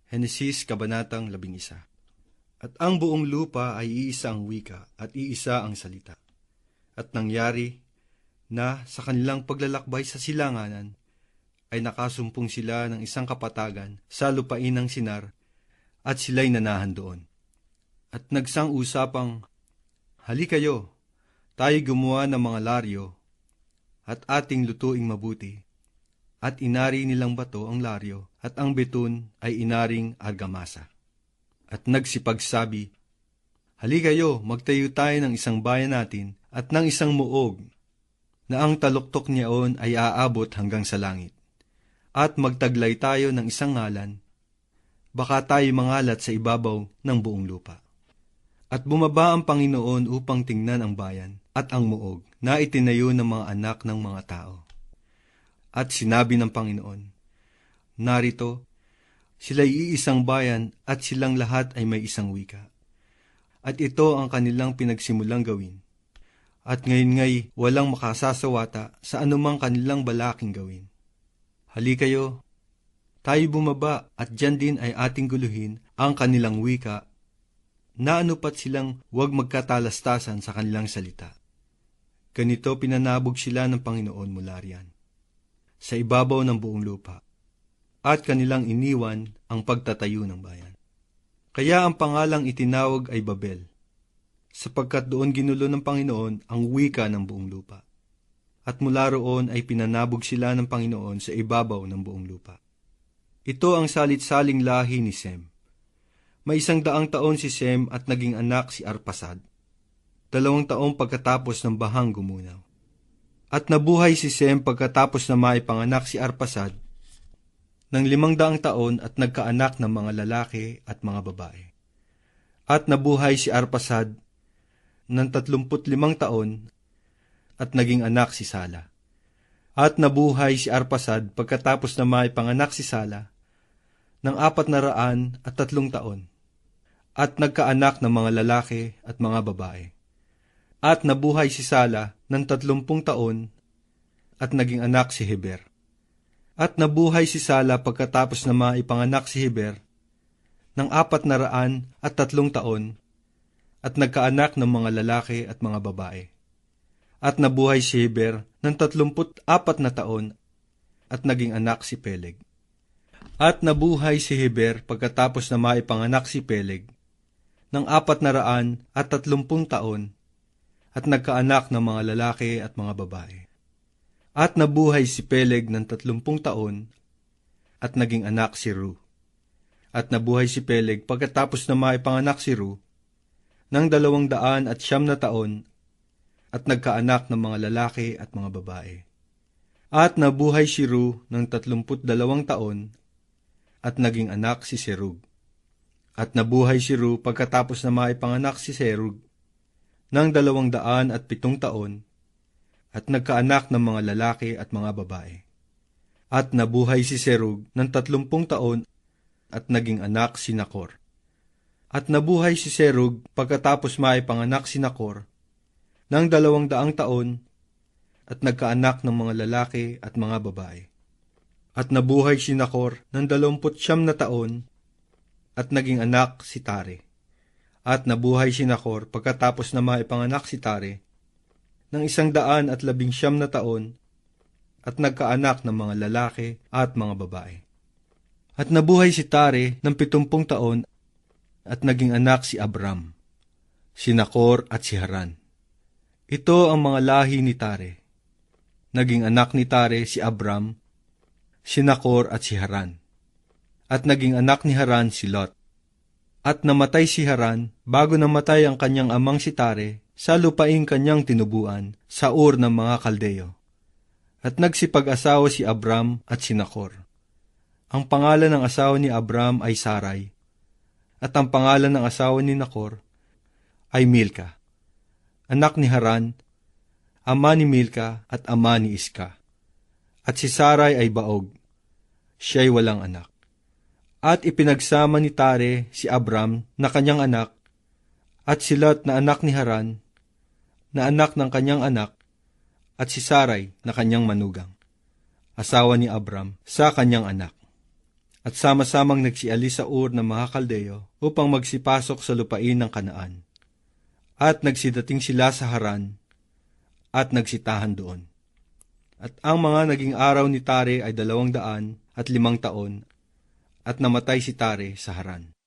Henesis Kabanatang 11. At ang buong lupa ay iisa ang wika at iisa ang salita. At nangyari na sa kanilang paglalakbay sa silanganan ay nakasumpong sila ng isang kapatagan sa lupain ng Sinar at sila'y nanahan doon. At nagsang-usapang, halikayo, tayo gumawa ng mga laryo at ating lutuing mabuti. At inari nilang bato ang laryo, at ang betun ay inaring argamasa. At nagsipagsabi, halikayo, magtayo tayo ng isang bayan natin at ng isang muog, na ang taluktok niyaon ay aabot hanggang sa langit. At magtaglay tayo ng isang ngalan, baka tayo mangalat sa ibabaw ng buong lupa. At bumaba ang Panginoon upang tingnan ang bayan at ang muog na itinayo ng mga anak ng mga tao. At sinabi ng Panginoon, narito, sila'y iisang bayan at silang lahat ay may isang wika. At ito ang kanilang pinagsimulang gawin. At ngayon ngay walang makasasawata sa anumang kanilang balaking gawin. Halikayo, tayo bumaba at diyan din ay ating guluhin ang kanilang wika, na anupat silang huwag magkatalastasan sa kanilang salita. Ganito pinanabog sila ng Panginoon mula riyan sa ibabaw ng buong lupa, at kanilang iniwan ang pagtatayo ng bayan. Kaya ang pangalang itinawag ay Babel, sapagkat doon ginulo ng Panginoon ang wika ng buong lupa. At mula roon ay pinanabog sila ng Panginoon sa ibabaw ng buong lupa. Ito ang salit-saling lahi ni Sem. May 100 taon si Sem at naging anak si Arpasad. 2 taong pagkatapos ng bahang gumunaw. At nabuhay si Sem pagkatapos na maipanganak si Arpasad ng 500 taon at nagkaanak ng mga lalaki at mga babae. At nabuhay si Arpasad ng 35 taon at naging anak si Sala. At nabuhay si Arpasad pagkatapos na maipanganak si Sala ng 403 taon at nagkaanak ng mga lalaki at mga babae. At nabuhay si Sala ng 30 taon at naging anak si Heber. At nabuhay si Sala pagkatapos na maipanganak si Heber ng 403 taon at nagkaanak ng mga lalaki at mga babae. At nabuhay si Heber ng 34 na taon at naging anak si Peleg. At nabuhay si Heber pagkatapos na maipanganak si Peleg ng 430 taon at nagkaanak ng mga lalaki at mga babae. At nabuhay si Peleg ng 30 taon at naging anak si Ru. At nabuhay si Peleg pagkatapos na maipanganak si Ru ng 209 taon at nagkaanak ng mga lalaki at mga babae. At nabuhay si Ru ng 32 taon at naging anak si Serug. At nabuhay si Ru pagkatapos na maipanganak si Serug ng 207 taon at nagkaanak ng mga lalaki at mga babae. At nabuhay si Serug ng 30 taon at naging anak si Nakor. At nabuhay si Serug pagkatapos maipanganak si Nakor ng 200 taon at nagkaanak ng mga lalaki at mga babae. At nabuhay si Nakor ng 29 taon at naging anak si Tare. At nabuhay si Nakor pagkatapos na maipanganak si Tare ng 119 taon at nagkaanak ng mga lalaki at mga babae. At nabuhay si Tare ng 70 taon at naging anak si Abram, si Nakor at si Haran. Ito ang mga lahi ni Tare. Naging anak ni Tare si Abram, si Nakor at si Haran. At naging anak ni Haran si Lot. At namatay si Haran bago namatay ang kanyang amang si Tare sa lupaing kanyang tinubuan sa Ur ng mga Kaldeo. At nagsipag-asawa si Abram at si Nakor. Ang pangalan ng asawa ni Abram ay Sarai, at ang pangalan ng asawa ni Nakor ay Milka, anak ni Haran, ama ni Milka at ama ni Iska. At si Sarai ay baog, siya'y walang anak. At ipinagsama ni Tare si Abram na kanyang anak, at si Lot na anak ni Haran, na anak ng kanyang anak, at si Sarai na kanyang manugang, asawa ni Abram sa kanyang anak. At sama-samang nagsialis sa Ur ng mga Kaldeo upang magsipasok sa lupain ng Kanaan. At nagsidating sila sa Haran at nagsitahan doon. At ang mga naging araw ni Tare ay 205 taon at namatay si Tare sa Haran.